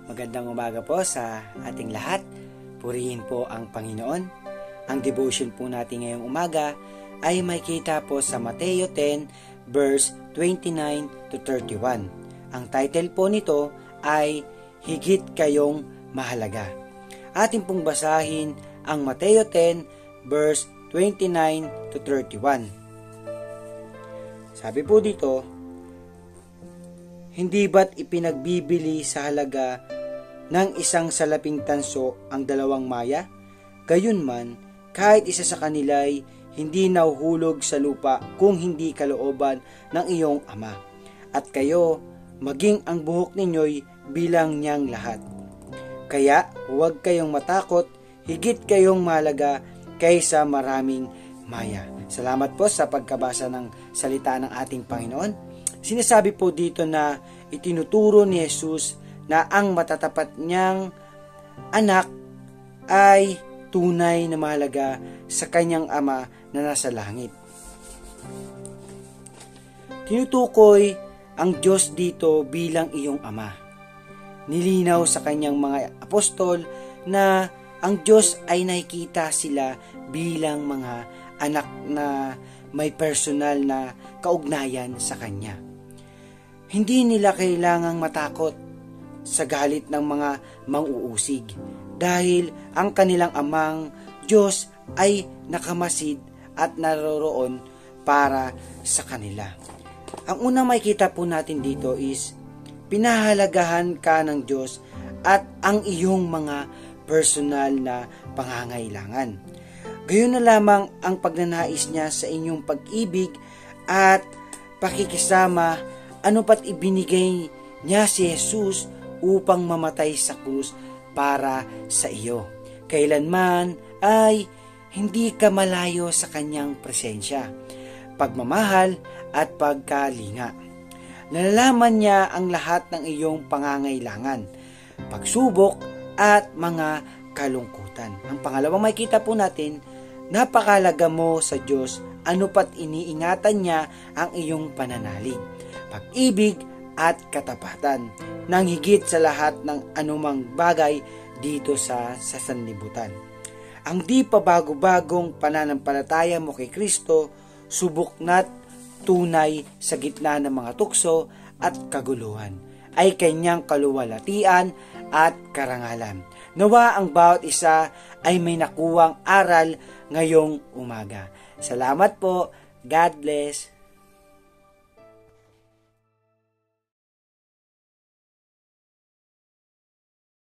Magandang umaga po sa ating lahat. Purihin po ang Panginoon. Ang devotion po natin ngayong umaga ay makikita po sa Mateo 10 verse 29 to 31. Ang title po nito ay Higit Kayong Mahalaga. Atin pong basahin ang Mateo 10 verse 29 to 31. Sabi po dito, hindi ba't ipinagbibili sa halaga ng isang salaping tanso ang 2 maya? Gayunman, kahit isa sa kanila'y hindi nahuhulog sa lupa kung hindi kalooban ng iyong ama. At kayo, maging ang buhok ninyo'y bilang niyang lahat. Kaya huwag kayong matakot, higit kayong mahalaga kaysa maraming maya. Salamat po sa pagkabasa ng salita ng ating Panginoon. Sinasabi po dito na itinuturo ni Jesus na ang matatapat niyang anak ay tunay na mahalaga sa kanyang ama na nasa langit. Tinutukoy ang Diyos dito bilang iyong ama. Nilinaw sa kanyang mga apostol na ang Diyos ay nakikita sila bilang mga anak na may personal na kaugnayan sa Kanya. Hindi nila kailangang matakot sa galit ng mga mang-uusig dahil ang kanilang amang Diyos ay nakamasid at naroroon para sa kanila. Ang unang makikita po natin dito is pinahalagahan ka ng Diyos at ang iyong mga personal na pangangailangan. Gayon na lamang ang pagnanais niya sa inyong pag-ibig at pakikisama, ano pat ibinigay niya si Jesus upang mamatay sa krus para sa iyo. Kailanman ay hindi ka malayo sa kanyang presensya, pagmamahal at pagkalinga. Nalalaman niya ang lahat ng iyong pangangailangan, pagsubok at mga kalungkutan. Ang pangalawang makikita po natin, napakalaga mo sa Diyos, ano pat iniingatan niya ang iyong pananalig, pag-ibig at katapatan, nang higit sa lahat ng anumang bagay dito sa sanlibutan. Ang di pa bago-bagong pananampalataya mo kay Kristo, subok na't tunay sa gitna ng mga tukso at kaguluhan, ay kanyang kaluwalhatian at karangalan. Nawa ang bawat isa ay may nakuwang aral ngayong umaga. Salamat po. God bless.